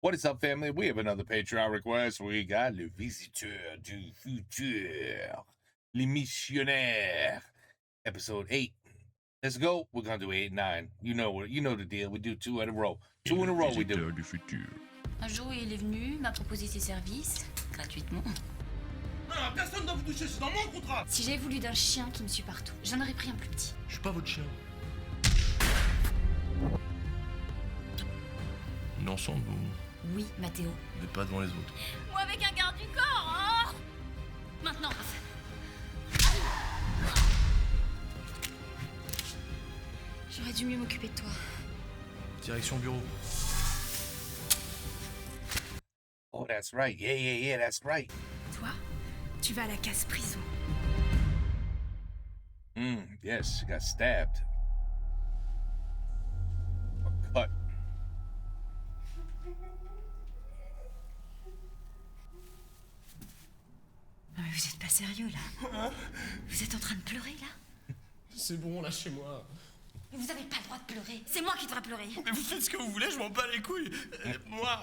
What is up, family? We have another Patreon request. We got le visiteur du futur, les missionnaires, episode 8. Let's go. We're gonna do 8 and 9. You know the deal. We do 2 in a row. 2 in a row we do. Du futur. Un jour, il est venu, m'a proposé ses services, gratuitement. Non, personne ne doit vous toucher, c'est dans mon contrat. Si j'avais voulu d'un chien qui me suit partout, j'en aurais pris un plus petit. Je suis pas votre chien. On est ensemble ou Oui, Mathéo. mais pas devant les autres? Moi avec un garde du corps, hein. Maintenant, Raph. J'aurais dû mieux m'occuper de toi. Direction bureau. Oh, that's right. Yeah, that's right. Toi, tu vas à la case prison. Yes, she got stabbed. Or cut. Non mais vous êtes pas sérieux, là. Vous êtes en train de pleurer, là. C'est bon, lâchez-moi. Mais vous avez pas le droit de pleurer. C'est moi qui devrais pleurer. Mais vous faites ce que vous voulez, je m'en bats les couilles. Moi,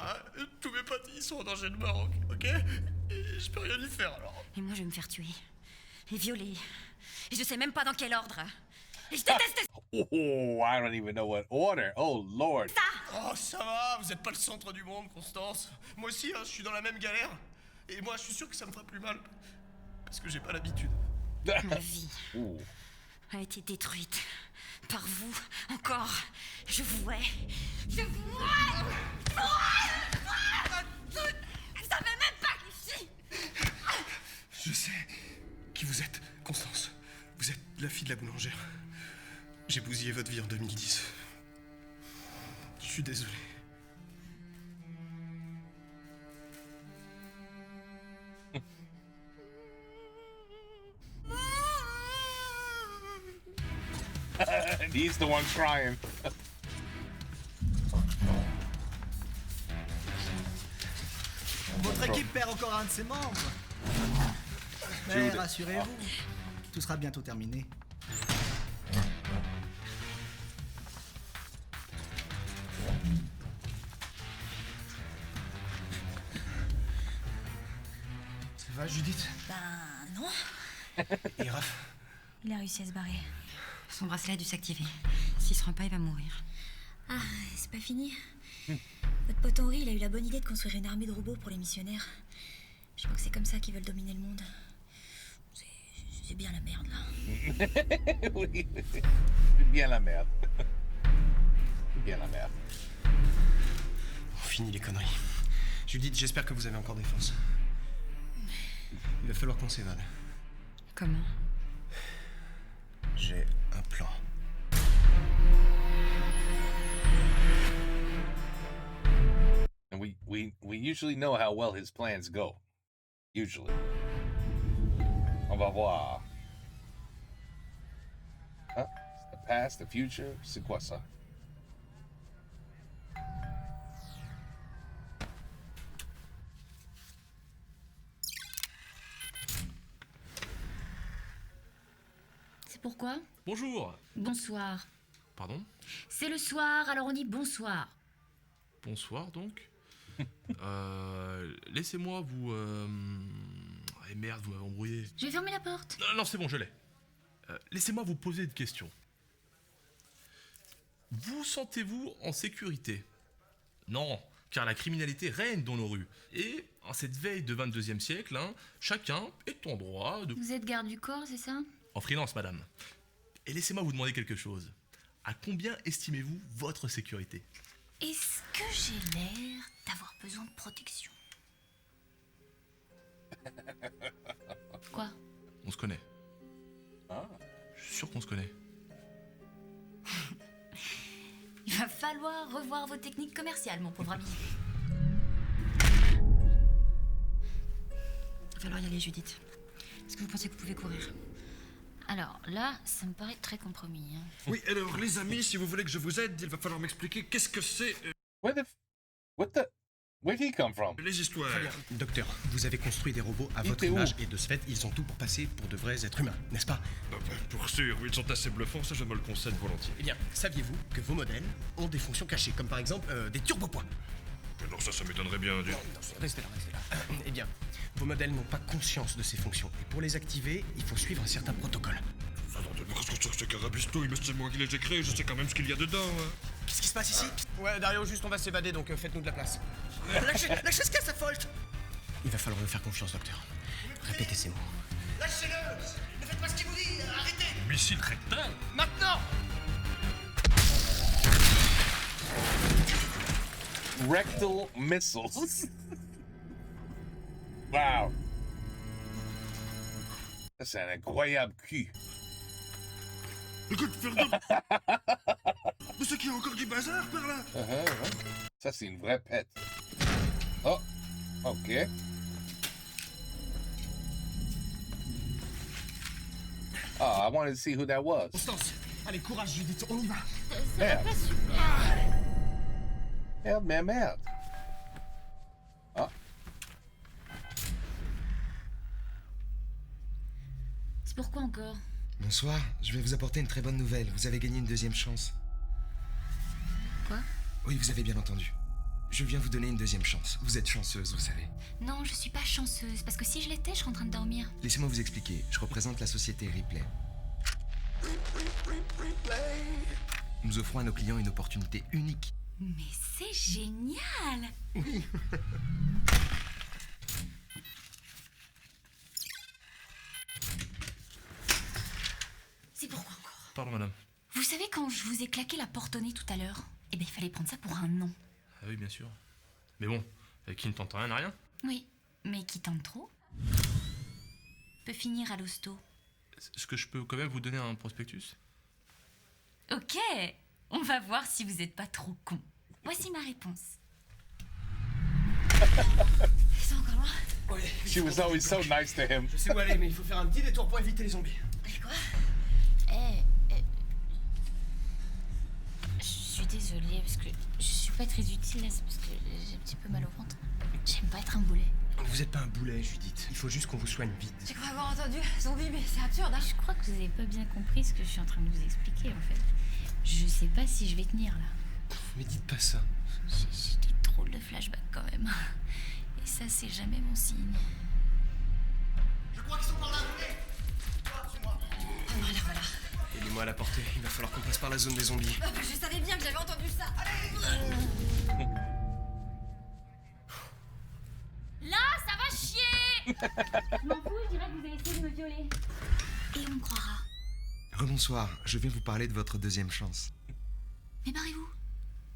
tous mes potes, ils sont en danger de mort, ok? Et je peux rien y faire, alors. Et moi, je vais me faire tuer. Et violer. Et je sais même pas dans quel ordre. Et je déteste Oh, I don't even know what order. Oh, Lord. Oh, ça va, vous êtes pas le centre du monde, Constance. Moi aussi, hein, je suis dans la même galère. Et moi, je suis sûr que ça me fera plus mal. Parce que j'ai pas l'habitude. Ma vie Ooh. a été détruite par vous, encore. Je vous hais. Je vous hais. Vous savez même pas qui je suis. Je sais qui vous êtes, Constance. Vous êtes la fille de la boulangère. J'ai bousillé votre vie en 2010. Je suis désolé. And he's the one crying. Votre équipe perd encore un de ses membres. Mais Jude. rassurez-vous, tout sera bientôt terminé. Ça va, Judith? Ben non. Et Raph? Il a réussi à se barrer. Son bracelet a dû s'activer. S'il se rend pas, il va mourir. Ah, c'est pas fini. Votre pote Henri, il a eu la bonne idée de construire une armée de robots pour les missionnaires. Je crois que c'est comme ça qu'ils veulent dominer le monde. C'est bien la merde, là. Oui. Bien la merde. Bien la merde. On finit les conneries. Judith, j'espère que vous avez encore des forces. Il va falloir qu'on s'évade. Comment? J'ai un plan. And we usually know how well his plans go. Usually. On va voir. Huh? The past, the future, c'est quoi ça? C'est pourquoi? Bonjour. Bonsoir. Pardon? C'est le soir, alors on dit bonsoir. Bonsoir donc. Laissez-moi vous. Eh merde, vous m'avez embrouillé. Je vais fermer la porte. Non, c'est bon, je l'ai. Laissez-moi vous poser une question. Vous sentez-vous en sécurité? Non, car la criminalité règne dans nos rues. Et en cette veille de 22e siècle, chacun est en droit de... Vous êtes garde du corps, c'est ça? En freelance, madame. Et laissez-moi vous demander quelque chose. À combien estimez-vous votre sécurité? Est-ce que j'ai l'air d'avoir besoin de protection? Quoi? On se connaît. Ah. Je suis sûr qu'on se connaît. Il va falloir revoir vos techniques commerciales, mon pauvre ami. Il va falloir y aller, Judith. Est-ce que vous pensez que vous pouvez courir? Alors là, ça me paraît très compromis. Hein. Oui, alors les amis, si vous voulez que je vous aide, il va falloir m'expliquer qu'est-ce que c'est Where'd he come from? les histoires. Très bien. Docteur, vous avez construit des robots à Il votre était où? image et de ce fait, ils ont tout pour passer pour de vrais êtres humains, n'est-ce pas? Pour sûr, oui, ils sont assez bluffants, ça je me le concède volontiers. Eh bien, saviez-vous que vos modèles ont des fonctions cachées, comme par exemple des turbopoids? Alors ça m'étonnerait bien. Non, restez là. Eh bien, vos modèles n'ont pas conscience de ces fonctions. Et pour les activer, il faut suivre un certain protocole. Attendez, mais qu'est-ce que c'est carabistouille? Mais c'est moi qui les ai créés, je sais quand même ce qu'il y a dedans. Hein. Qu'est-ce qui se passe ici? Ouais, Dario, juste on va s'évader, donc faites-nous de la place. Lâchez ce scatafolique! Il va falloir me faire confiance, docteur. Répétez ces mots. Lâchez-le! Ne faites pas ce qu'il vous dit! Arrêtez! Missile rectal? Maintenant! Rectal missiles. Wow. Ça, c'est un incroyable cul. Écoute, Ferdinand. Mais c'est qu'il y a encore du bazar par là? Ça, c'est une vraie pète. Oh, OK. Oh, I wanted to see who that was. Constance! Allez, courage, Judith, on y va! Ça va Merde. pas super. Merde. Ah, C'est pourquoi encore? Bonsoir, je vais vous apporter une très bonne nouvelle. Vous avez gagné une deuxième chance. Quoi? Oui, vous avez bien entendu. Je viens vous donner une deuxième chance. Vous êtes chanceuse, vous savez. Non, je suis pas chanceuse, parce que si je l'étais, je serais en train de dormir. Laissez-moi vous expliquer. Je représente la société Ripley. Nous offrons à nos clients une opportunité unique. Mais c'est génial! C'est pourquoi encore? Pardon, madame. Vous savez, quand je vous ai claqué la porte au nez tout à l'heure, eh ben, il fallait prendre ça pour un non. Ah oui, bien sûr. Mais bon, qui ne tente rien n'a rien. Oui, mais qui tente trop peut finir à l'hosto. Est-ce que je peux quand même vous donner un prospectus? Ok, on va voir si vous êtes pas trop con. Voici ma réponse. C'est encore loin? Oui. she was always so nice to him. Je sais où aller, mais il faut faire un petit détour pour éviter les zombies. Quoi? Je suis désolée, parce que je suis pas très utile là, c'est parce que j'ai un petit peu mal au ventre. J'aime pas être un boulet. Vous êtes pas un boulet, Judith. Il faut juste qu'on vous soigne vite. J'ai cru avoir entendu zombie, mais c'est absurde, hein. Je crois que vous avez pas bien compris ce que je suis en train de vous expliquer en fait. Je sais pas si je vais tenir là. Mais dites pas ça. J'ai des drôles de flashbacks quand même. Et ça, c'est jamais mon signe. Je crois qu'ils sont par là, Voilà. Aidez-moi à la porter. Il va falloir qu'on passe par la zone des zombies. Ah, bah, je savais bien que j'avais entendu ça. Là, ça va chier! Je m'en fous, je dirais que vous avez essayé de me violer. Et on me croira. Rebonsoir, je viens vous parler de votre deuxième chance. Mais barrez-vous,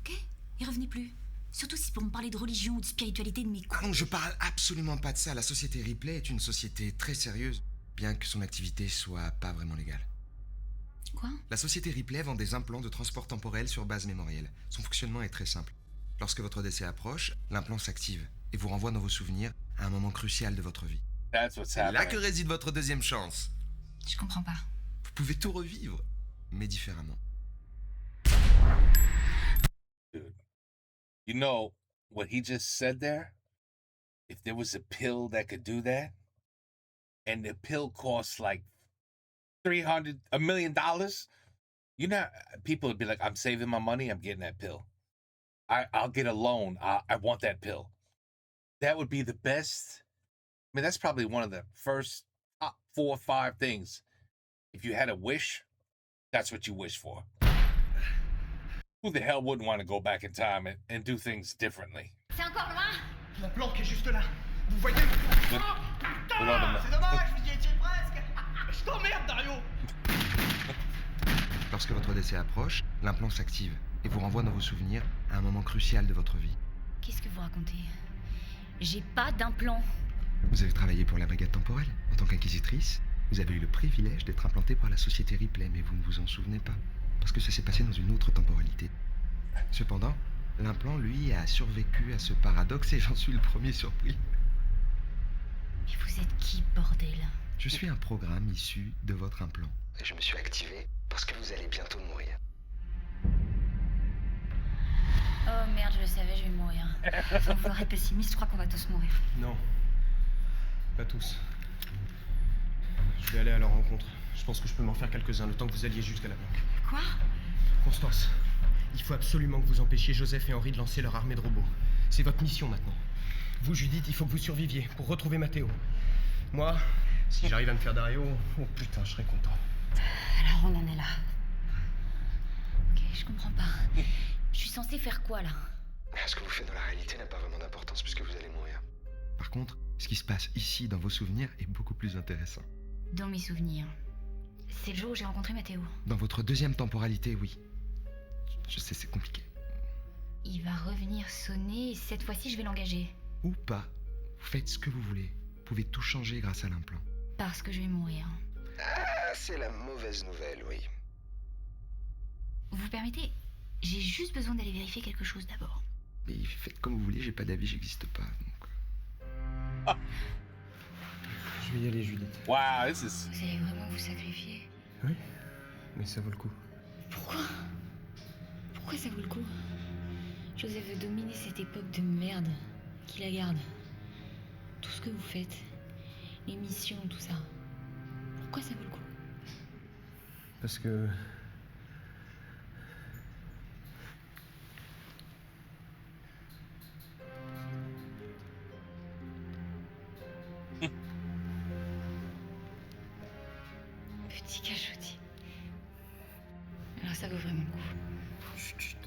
ok? Et revenez plus. Surtout si pour me parler de religion ou de spiritualité de mes Ah coups. non, je parle absolument pas de ça. La société Ripley est une société très sérieuse, bien que son activité soit pas vraiment légale. Quoi? La société Ripley vend des implants de transport temporel sur base mémorielle. Son fonctionnement est très simple. Lorsque votre décès approche, l'implant s'active et vous renvoie dans vos souvenirs à un moment crucial de votre vie. That's what's C'est là que happening. réside votre deuxième chance. Je comprends pas. Vous pouvez tout revivre, mais différemment. You know what he just said there? If there was a pill that could do that, and the pill costs like $1 million, you know, people would be like, I'm saving my money, I'm getting that pill. I'll get a loan. I want that pill. That would be the best. I mean, that's probably one of the first top 4 or 5 things. If you had a wish, that's what you wish for. Who the hell wouldn't want to go back in time and do things differently? C'est encore loin? La planque est juste là. Vous voyez? Good- Putain, good on him. c'est dommage, vous y étiez presque. Je t'emmerde, Dario. Lorsque votre décès approche, l'implant s'active et vous renvoie dans vos souvenirs à un moment crucial de votre vie. Qu'est-ce que vous racontez? J'ai pas d'implant. Vous avez travaillé pour la brigade temporelle en tant qu'inquisitrice. Vous avez eu le privilège d'être implanté par la société Ripley, mais vous ne vous en souvenez pas, parce que ça s'est passé dans une autre temporalité. Cependant, l'implant, lui, a survécu à ce paradoxe et j'en suis le premier surpris. Et vous êtes qui, bordel? Je suis un programme issu de votre implant. Et je me suis activé parce que vous allez bientôt mourir. Oh merde, je le savais, je vais mourir. Sans vouloir être pessimiste, je crois qu'on va tous mourir. Non. Pas tous. Je vais aller à leur rencontre. Je pense que je peux m'en faire quelques-uns le temps que vous alliez jusqu'à la planque. Quoi? Constance, il faut absolument que vous empêchiez Joseph et Henri de lancer leur armée de robots. C'est votre mission maintenant. Vous, Judith, il faut que vous surviviez pour retrouver Matteo. Moi, si j'arrive à me faire Dario, oh putain, je serais content. Alors on en est là. Ok, je comprends pas. Je suis censée faire quoi là? Ce que vous faites dans la réalité n'a pas vraiment d'importance puisque vous allez mourir. Par contre, ce qui se passe ici dans vos souvenirs est beaucoup plus intéressant. Dans mes souvenirs. C'est le jour où j'ai rencontré Matteo. Dans votre deuxième temporalité, oui. Je sais, c'est compliqué. Il va revenir sonner et cette fois-ci je vais l'engager. Ou pas. Vous faites ce que vous voulez. Vous pouvez tout changer grâce à l'implant. Parce que je vais mourir. Ah, c'est la mauvaise nouvelle, oui. Vous permettez? J'ai juste besoin d'aller vérifier quelque chose d'abord. Mais faites comme vous voulez, j'ai pas d'avis, j'existe pas. Donc... Je vais y aller, Judith. Wow, this is. Vous allez vraiment vous sacrifier? Oui, mais ça vaut le coup. Pourquoi? Pourquoi ça vaut le coup? Joseph veut dominer cette époque de merde. Qui la garde? Tout ce que vous faites, les missions, tout ça. Pourquoi ça vaut le coup? Parce que... Petit cachotier. Alors ça vaut vraiment le coup. Chut.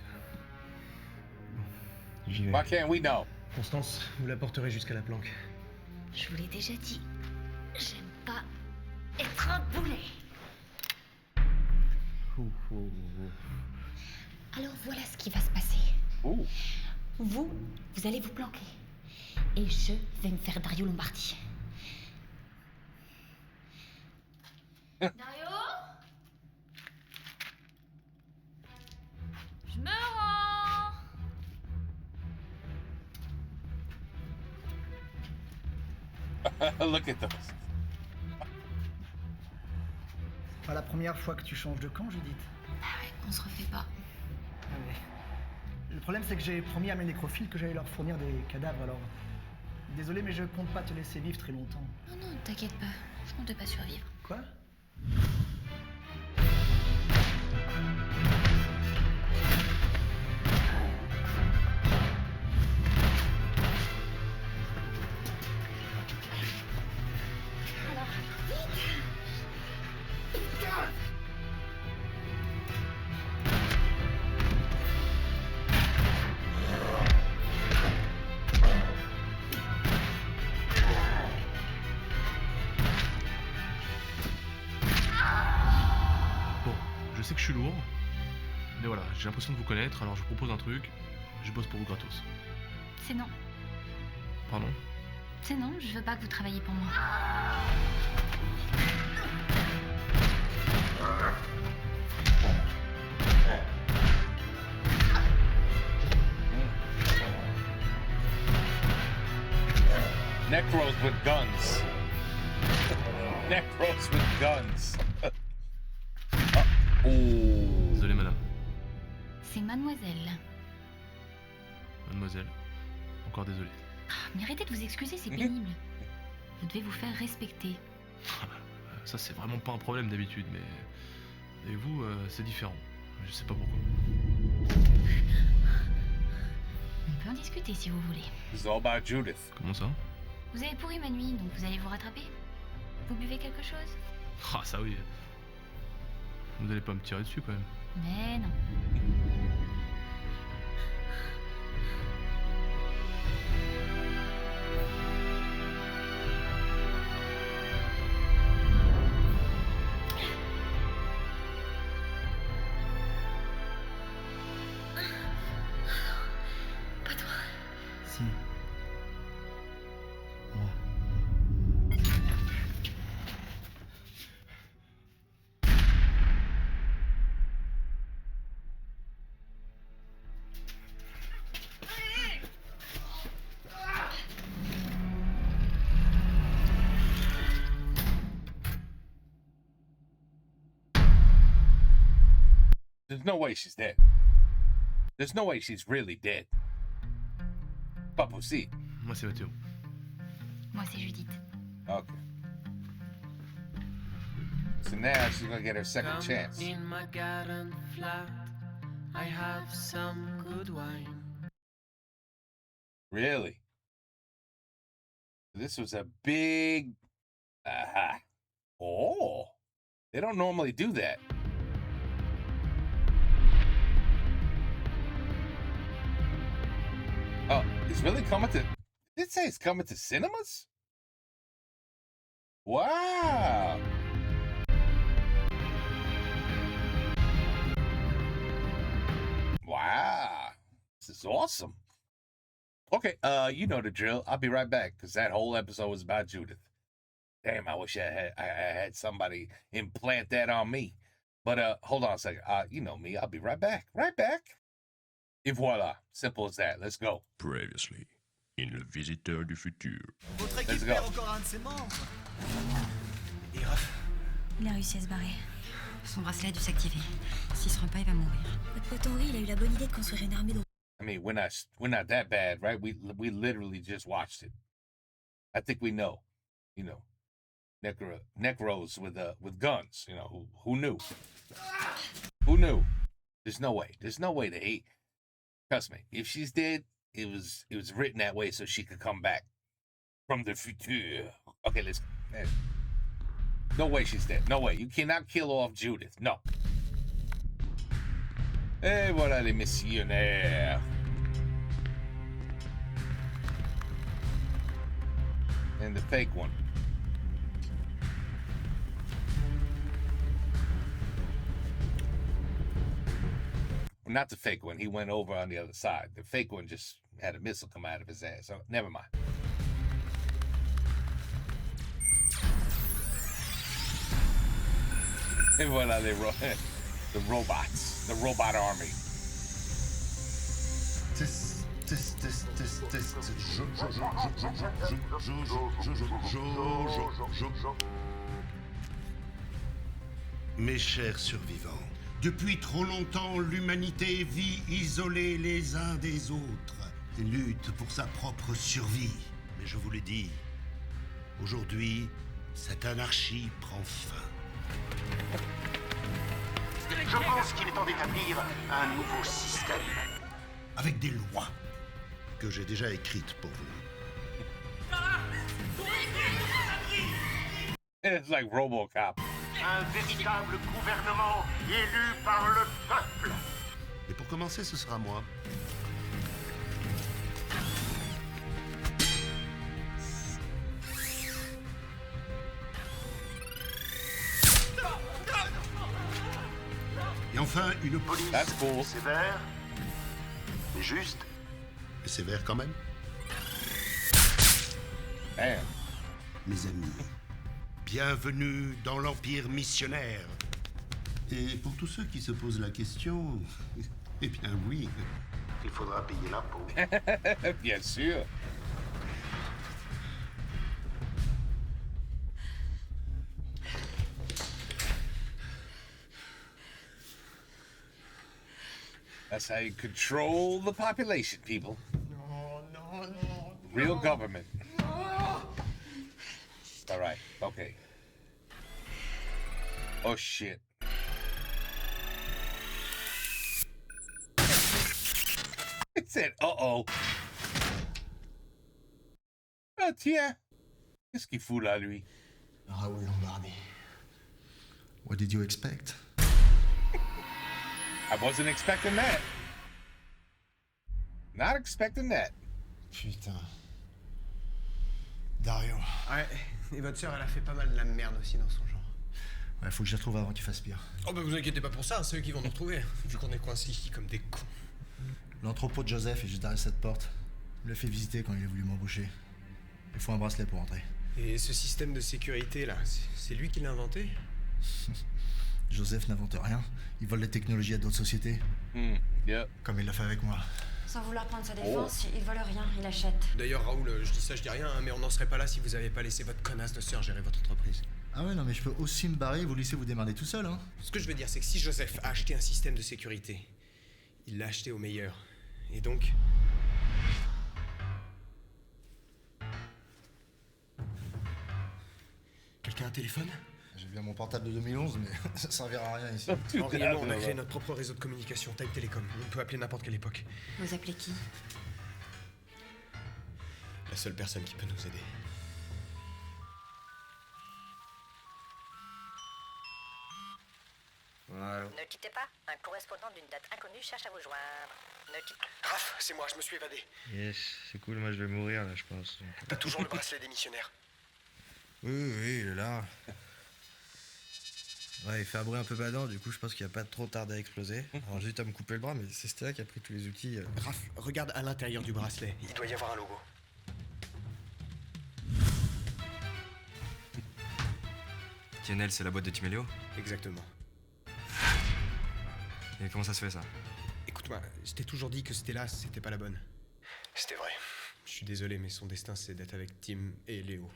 Bon, j'y vais. Why can't we know? Constance, vous la porterez jusqu'à la planque. Je vous l'ai déjà dit. J'aime pas être un boulet. Alors voilà ce qui va se passer. Ooh. Vous allez vous planquer. Et je vais me faire Dario Lombardi. Dario? Je me rends. Look at those. Pas la première fois que tu changes de camp, Judith. Ah ouais, on se refait pas. Ah ouais. Le problème, c'est que j'ai promis à mes nécrophiles que j'allais leur fournir des cadavres, alors... Désolé, mais je compte pas te laisser vivre très longtemps. Non, non, t'inquiète pas. Je compte pas survivre. Quoi? Alors, vite! Bon, je sais que je suis lourd, mais voilà, j'ai l'impression de vous connaître, alors je vous propose un truc, je bosse pour vous gratos. C'est non. Pardon? C'est non, je veux pas que vous travailliez pour moi. Necros with guns. Necros with guns. Oh. Désolé madame. C'est mademoiselle. Mademoiselle. Encore désolé. Mais arrêtez de vous excuser, c'est pénible. Vous devez vous faire respecter. Ça c'est vraiment pas un problème d'habitude, mais... avec vous, c'est différent. Je sais pas pourquoi. On peut en discuter si vous voulez. It's all about Judith. Comment ça? Vous avez pourri ma nuit, donc vous allez vous rattraper. Vous buvez quelque chose? Ah ça oui. Vous allez pas me tirer dessus quand même. Mais non. Pas toi. Si. Moi. There's no way she's dead. There's no way she's really dead. Pas possible. Moi c'est Mathéo. Moi, c'est Judith. Okay. So now she's gonna get her second chance. In my garden flat, I have some good wine. Really? This was a big... Aha. Oh. They don't normally do that. Oh, it's really coming to... Did it say it's coming to cinemas? Wow. Wow. This is awesome. Okay, you know the drill. I'll be right back, because that whole episode was about Judith. Damn, I wish I had somebody implant that on me. But hold on a second. You know me. I'll be right back. Right back. Et voila. Simple as that. Let's go. Previously, in Le Visiteur du Futur. Votre Let's équipe go. perd encore un de ses membres. Et Ruff, Il a réussi à se barrer. Son bracelet a dû s'activer. S'il se rend pas, il va mourir. Votre pote Henri, il a eu la bonne idée de construire une armée de... I mean, we're not that bad, right? We literally just watched it. I think we know, you know, necros with guns. You know, who knew? Who knew? There's no way. There's no way that he. Trust me. If she's dead, it was written that way so she could come back from the future. Okay, let's. No way she's dead. No way. You cannot kill off Judith. No. Et voilà les missionnaires. And the fake one. Not the fake one. He went over on the other side. The fake one just had a missile come out of his ass. So never mind. Et voilà les the robots. The robot army. Mes chers survivants, depuis trop longtemps, l'humanité vit isolée les uns des autres et lutte pour sa propre survie. Mais je vous l'ai dit, aujourd'hui, cette anarchie prend fin. Je pense qu'il est temps d'établir un nouveau système. Avec des lois que j'ai déjà écrites pour vous. It's like RoboCop. Un véritable gouvernement élu par le peuple. Et pour commencer, ce sera moi. Et enfin, une police That's cool. sévère, mais juste. Mais sévère quand même. Damn. Mes amis, bienvenue dans l'Empire missionnaire. Et pour tous ceux qui se posent la question, eh bien oui. Il faudra payer l'impôt. Bien sûr. That's how you control the population, people. Real government. All right, okay. Oh, shit. It said, uh-oh. Ah, tiens. Qu'est-ce qu'il fout là, lui? Raoul Lombardi. What did you expect? I wasn't expecting that. Not expecting that. Putain. Dario. Ouais, et votre sœur, elle a fait pas mal de la merde aussi dans son genre. Ouais, faut que je la retrouve avant qu'il fasse pire. Oh bah vous inquiétez pas pour ça, c'est eux qui vont nous retrouver. Vu qu'on est coincés ici comme des cons. L'entrepôt de Joseph est juste derrière cette porte. Il l'a fait visiter quand il a voulu m'embaucher. Il faut un bracelet pour entrer. Et ce système de sécurité là, c'est lui qui l'a inventé? Joseph n'invente rien. Il vole les technologies à d'autres sociétés. Yeah. Comme il l'a fait avec moi. Sans vouloir prendre sa défense, il vole rien, il achète. D'ailleurs, Raoul, je dis ça, je dis rien, hein, mais on n'en serait pas là si vous avez pas laissé votre connasse de sœur gérer votre entreprise. Ah ouais, non, mais je peux aussi me barrer et vous laisser vous démerder tout seul, hein. Ce que je veux dire, c'est que si Joseph a acheté un système de sécurité, il l'a acheté au meilleur. Et donc... Quelqu'un a un téléphone? J'ai bien mon portable de 2011, mais ça servira à rien ici. Henri et moi, on a créé notre propre réseau de communication, Time Telecom. On peut appeler n'importe quelle époque. Vous appelez qui? la seule personne qui peut nous aider. Voilà. Ne quittez pas. Un correspondant d'une date inconnue cherche à vous joindre. Ne quittez pas. Raph, c'est moi, je me suis évadé. Yes, c'est cool, moi je vais mourir là, je pense. T'as toujours le bracelet des missionnaires. Oui, il est là. Ouais, il fait un bruit un peu badant, du coup je pense qu'il va pas trop tarder à exploser. Alors j'ai juste à me couper le bras, mais c'est Stella qui a pris tous les outils. Raph, regarde à l'intérieur du bracelet. Il doit y avoir un logo. TNL, c'est la boîte de Tim et Léo. Exactement. Et comment ça se fait ça? Écoute-moi, je t'ai toujours dit que Stella, c'était pas la bonne. C'était vrai. Je suis désolé, mais son destin, c'est d'être avec Tim et Léo.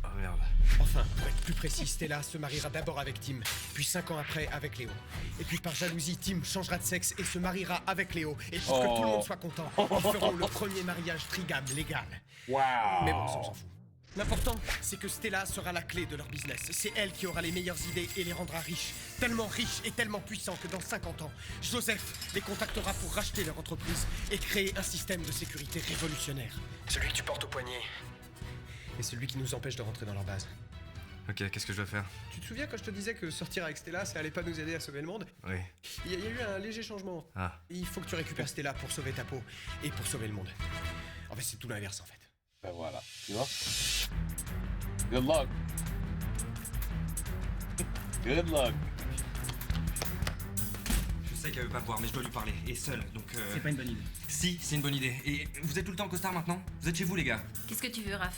Oh merde. Enfin, pour être plus précis, Stella se mariera d'abord avec Tim, puis 5 ans après avec Léo. Et puis par jalousie, Tim changera de sexe et se mariera avec Léo. Et pour que tout le monde soit content, ils feront le premier mariage trigame légal. Wow. Mais bon, ça, on s'en fout. L'important, c'est que Stella sera la clé de leur business. C'est elle qui aura les meilleures idées et les rendra riches. Tellement riches et tellement puissants que dans 50 ans, Joseph les contactera pour racheter leur entreprise et créer un système de sécurité révolutionnaire. Celui que tu portes au poignet. Et celui qui nous empêche de rentrer dans leur base. Ok, qu'est-ce que je dois faire? Tu te souviens quand je te disais que sortir avec Stella, ça allait pas nous aider à sauver le monde? Oui. Il y a eu un léger changement. Ah. Il faut que tu récupères Stella pour sauver ta peau et pour sauver le monde. En fait, c'est tout l'inverse en fait. Ben voilà, tu vois? Good luck. Good luck. Je sais qu'elle veut pas me voir, mais je dois lui parler, et seul, donc C'est pas une bonne idée. Si, c'est une bonne idée. Et vous êtes tout le temps en costard maintenant? Vous êtes chez vous, les gars? Qu'est-ce que tu veux, Raph?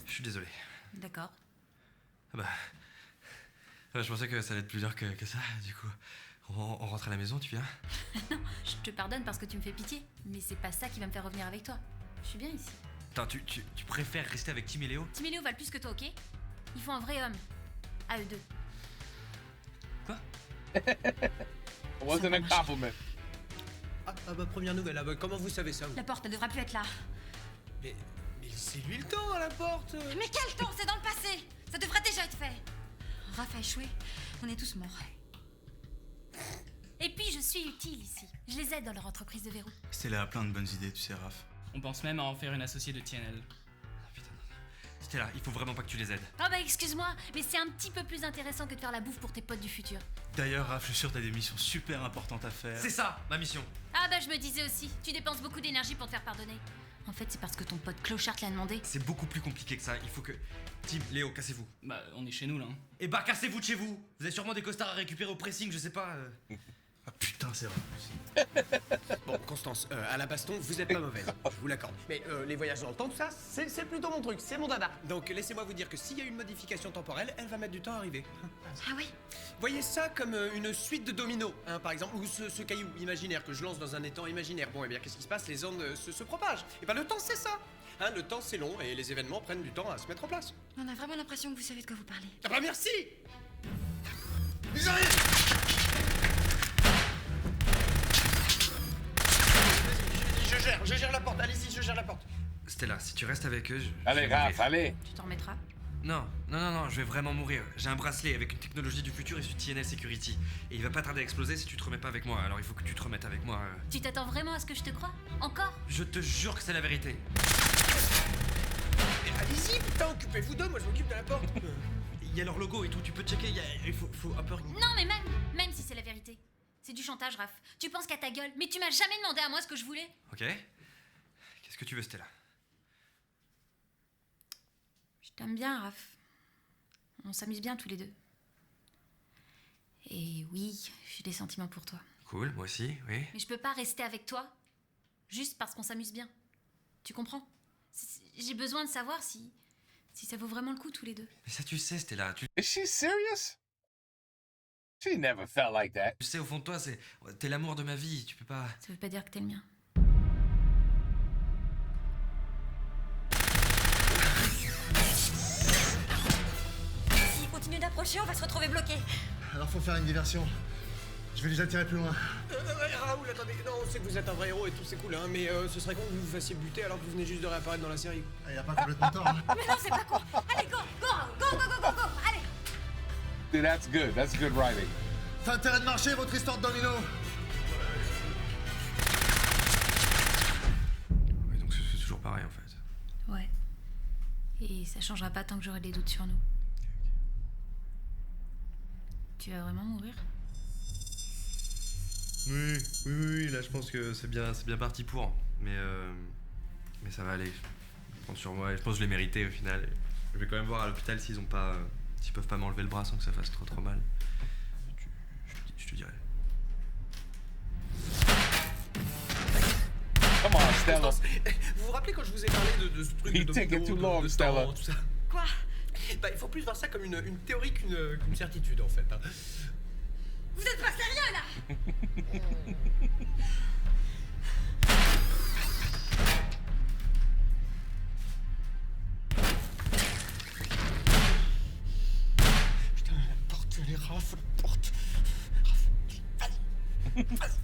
Je suis désolé. D'accord. Ah bah... je pensais que ça allait être plus dur que ça, du coup... On rentre à la maison, tu viens? Non, je te pardonne parce que tu me fais pitié, mais c'est pas ça qui va me faire revenir avec toi. Je suis bien ici. Attends, tu préfères rester avec Tim et Léo? Tim et Léo valent plus que toi, ok? Ils font un vrai homme. À eux deux. Quoi? It wasn't a compliment. Ah bah première nouvelle, ah bah, comment vous savez ça vous? La porte, elle devra plus être là. Mais c'est lui le temps à la porte. Mais quel temps? C'est dans le passé. Ça devrait déjà être fait. Raph a échoué. On est tous morts. Et puis je suis utile ici. Je les aide dans leur entreprise de verrou. Stella a plein de bonnes idées, tu sais, Raph. On pense même à en faire une associée de TNL. Stella, il faut vraiment pas que tu les aides. Ah bah excuse-moi, mais c'est un petit peu plus intéressant que de faire la bouffe pour tes potes du futur. D'ailleurs, Raph, je suis sûr que t'as des missions super importantes à faire. C'est ça, ma mission. Ah bah je me disais aussi, tu dépenses beaucoup d'énergie pour te faire pardonner. En fait, c'est parce que ton pote Clochard l'a demandé. C'est beaucoup plus compliqué que ça. Il faut que... Tim, Léo, cassez-vous. Bah, on est chez nous là. Hein. Eh bah, cassez-vous de chez vous. Vous avez sûrement des costards à récupérer au pressing, je sais pas. Ah putain, c'est vrai. Bon, Constance, à la baston, vous êtes pas mauvaise, je vous l'accorde. Mais les voyages dans le temps, tout ça, c'est plutôt mon truc, c'est mon dada. Donc laissez-moi vous dire que s'il y a une modification temporelle, elle va mettre du temps à arriver. Ah oui? Voyez ça comme une suite de dominos, hein, par exemple, ou ce caillou imaginaire que je lance dans un étang imaginaire. Bon, et bien qu'est-ce qui se passe? Les ondes se propagent. Et ben le temps, c'est ça. Hein, le temps, c'est long et les événements prennent du temps à se mettre en place. On a vraiment l'impression que vous savez de quoi vous parlez. Ah bah merci. Je gère la porte, allez-y, je gère la porte. Stella, si tu restes avec eux, Allez, Raph, allez. Tu t'en remettras? Non, je vais vraiment mourir. J'ai un bracelet avec une technologie du futur issu de TNL Security. Et il va pas tarder à exploser si tu te remets pas avec moi. Alors il faut que tu te remettes avec moi. Tu t'attends vraiment à ce que je te croie? Encore? Je te jure que c'est la vérité. Allez-y, putain, occupez-vous d'eux, moi je m'occupe de la porte. Il y a leur logo et tout, tu peux checker, il faut un peu... Non mais même si c'est la vérité. C'est du chantage, Raph. Tu penses qu'à ta gueule, mais tu m'as jamais demandé à moi ce que je voulais. Ok. Qu'est-ce que tu veux, Stella? Je t'aime bien, Raph. On s'amuse bien tous les deux. Et oui, j'ai des sentiments pour toi. Cool, moi aussi, oui. Mais je peux pas rester avec toi juste parce qu'on s'amuse bien. Tu comprends? J'ai besoin de savoir si ça vaut vraiment le coup tous les deux. Mais ça tu sais, Stella, Is she serious? She never felt like that. Tu sais, au fond de toi, t'es l'amour de ma vie, tu peux pas... Ça veut pas dire que t'es le mien. S'il continue d'approcher, on va se retrouver bloqué. Alors faut faire une diversion. Je vais les attirer plus loin. Raoul, attendez, non, on sait que vous êtes un vrai héros et tout, c'est cool, hein, mais ce serait con que vous vous fassiez buter alors que vous venez juste de réapparaître dans la série. Il a pas complètement tort. Hein. Mais non, c'est pas con. Allez, go, allez. Dude, that's good. That's good writing. T'as intérêt de marcher, votre histoire de domino. Et ça changera pas tant que j'aurai des doutes sur nous. Tu vas vraiment mourir? Oui, là je pense que c'est bien parti pour. Mais ça va aller. Je prends sur moi et je pense que je l'ai mérité au final. Je vais quand même voir à l'hôpital s'ils peuvent pas m'enlever le bras sans que ça fasse trop mal. Je te dirai. Come on, Stella. Vous vous rappelez quand je vous ai parlé de ce truc You de take it too long, de Stella. temps, tout ça? Quoi? Bah, il faut plus voir ça comme une théorie qu'une certitude, en fait. Hein. Vous êtes pas sérieux, là? Putain, la porte, les rafles, la porte. Vas-y.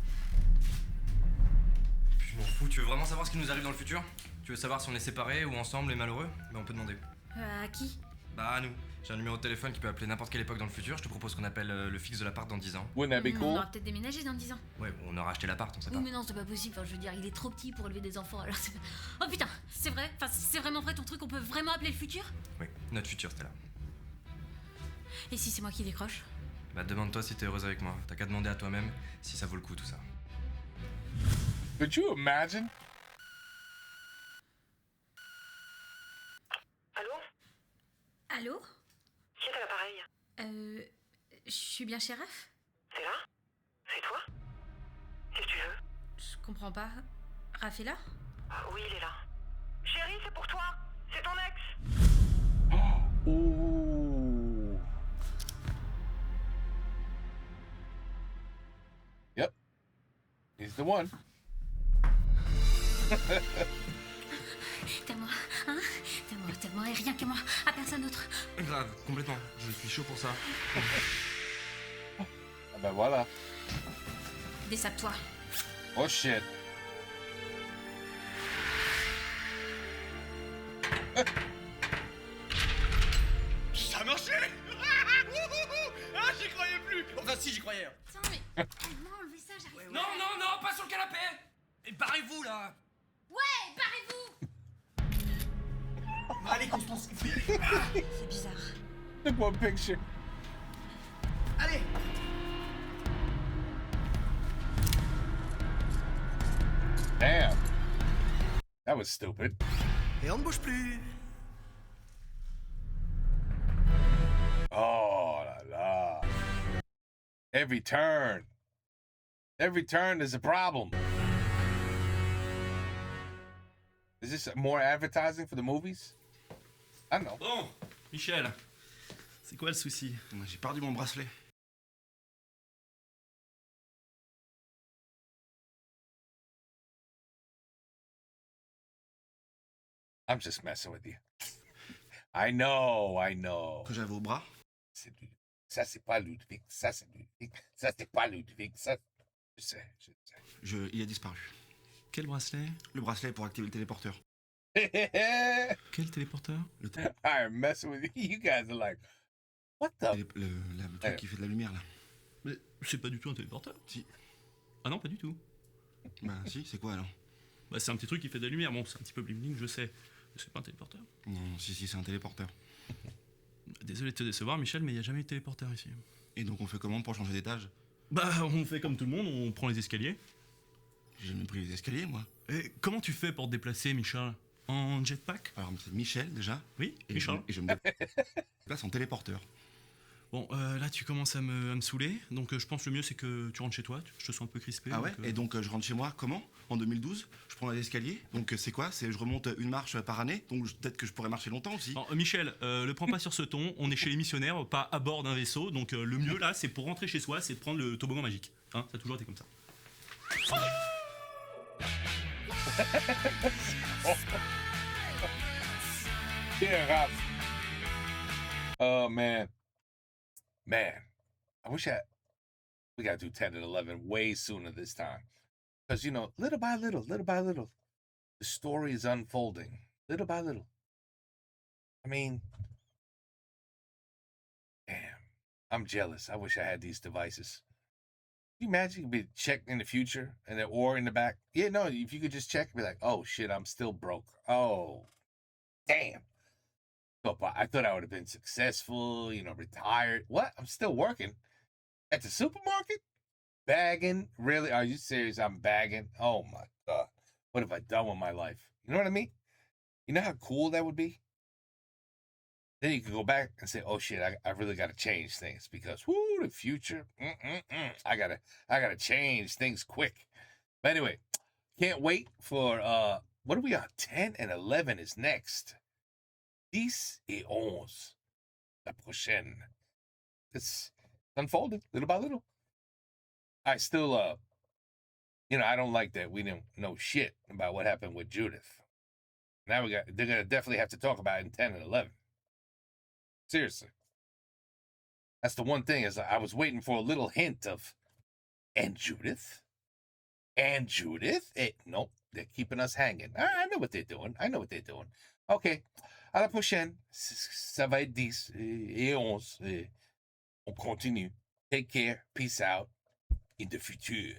Puis je m'en fous. Tu veux vraiment savoir ce qui nous arrive dans le futur? Tu veux savoir si on est séparés ou ensemble et malheureux? Ben on peut demander. À qui? Bah à nous. J'ai un numéro de téléphone qui peut appeler n'importe quelle époque dans le futur. Je te propose qu'on appelle le fixe de l'appart dans 10 ans. Wouldn't that be On cool? aura peut-être déménagé dans 10 ans. Ouais, on aura acheté l'appart, on sait pas. Oui, mais non, c'est pas possible. Enfin, je veux dire, il est trop petit pour élever des enfants. Alors c'est. Oh putain, c'est vrai? Enfin, c'est vraiment vrai ton truc? On peut vraiment appeler le futur? Oui, notre futur, c'était là. Et si c'est moi qui décroche? Bah demande-toi si t'es heureuse avec moi. T'as qu'à demander à toi-même si ça vaut le coup tout ça. Could you imagine? Allô? Allô? Qui est à l'appareil? Je suis bien chez Raph? C'est là? C'est toi? Qu'est-ce que tu veux? Je comprends pas. Raph est là? Oui, il est là. Chérie, c'est pour toi! C'est ton ex! Ooh. Yep. He's the one. T'es à moi, hein? T'es à moi et rien que moi, à personne d'autre. Grave, complètement. Je suis chaud pour ça. Ah ben voilà. Dessape-toi. Oh shit. Ça a marché! Ah, j'y croyais plus! Enfin, si, j'y croyais. Tiens, mais. Comment enlever ça? J'arrive. Non, pas sur le canapé! Et barrez-vous, là! Ouais, barrez-vous! Allez, Constance! C'est bizarre. Look one picture. Allez! Damn. That was stupid. Et on ne bouge plus! Oh la la. Every turn. Every turn is a problem. Is this more advertising for the movies? I don't know. Bon, Michel, c'est quoi le souci? J'ai perdu mon bracelet. I'm just messing with you. I know. Que j'avais au bras. C'est Ludwig. Ça, c'est pas Ludwig. Ça, c'est Ludwig. Ça, c'est pas Ludwig. Ça, je sais. Il a disparu. Quel bracelet? Le bracelet pour activer le téléporteur. Quel téléporteur? I'm messing with you. You guys are like, what the? Le truc qui fait de la lumière, là. Mais c'est pas du tout un téléporteur. Si. Ah non, pas du tout. Bah si, c'est quoi alors? Bah c'est un petit truc qui fait de la lumière. Bon, c'est un petit peu bling bling, je sais. Mais c'est pas un téléporteur. Non, si, c'est un téléporteur. Désolé de te décevoir, Michel, mais il y a jamais eu de téléporteur ici. Et donc on fait comment pour changer d'étage? Bah, on fait comme tout le monde, on prend les escaliers. J'ai jamais pris les escaliers, moi. Et comment tu fais pour te déplacer, Michel? En jetpack? Alors c'est Michel, déjà. Oui, Et Michel. je me déplace en téléporteur. Bon, là, tu commences à me saouler. Donc, je pense le mieux, c'est que tu rentres chez toi. Je te sens un peu crispé. Ah ouais? Donc, Et donc je rentre chez moi, comment? En 2012, je prends les escaliers. Donc c'est quoi? C'est je remonte une marche par année. Donc peut-être que je pourrais marcher longtemps aussi. Alors, Michel, le prends pas sur ce ton. On est chez les missionnaires, pas à bord d'un vaisseau. Donc, le mieux, là, c'est pour rentrer chez soi, c'est de prendre le toboggan magique. Hein, ça a toujours été comme ça. Yeah, Rob. Oh man. I wish we gotta do 10 and 11 way sooner this time. Because little by little, the story is unfolding. Little by little. I mean, damn. I'm jealous. I wish I had these devices. Can you imagine you could be checked in the future and then or in the back? Yeah, no, if you could just check and be like, oh shit, I'm still broke. Oh, damn. So I thought I would have been successful, retired. What? I'm still working at the supermarket? Bagging? Really? Are you serious? I'm bagging? Oh my God. What have I done with my life? You know what I mean? You know how cool that would be? Then you could go back and say, oh shit, I really got to change things because, whoo, the future, I gotta change things quick. But anyway, can't wait for, what are we on? 10 and 11 is next. 10 et 11. La prochaine. It's unfolding little by little. I still, I don't like that we didn't know shit about what happened with Judith. Now they're going to definitely have to talk about it in 10 and 11. Seriously. That's the one thing is I was waiting for a little hint of, and Judith? And Judith? Nope, they're keeping us hanging. I know what they're doing. Okay, à la prochaine. Ça va être 10 et 11. On continue. Take care. Peace out. In the future.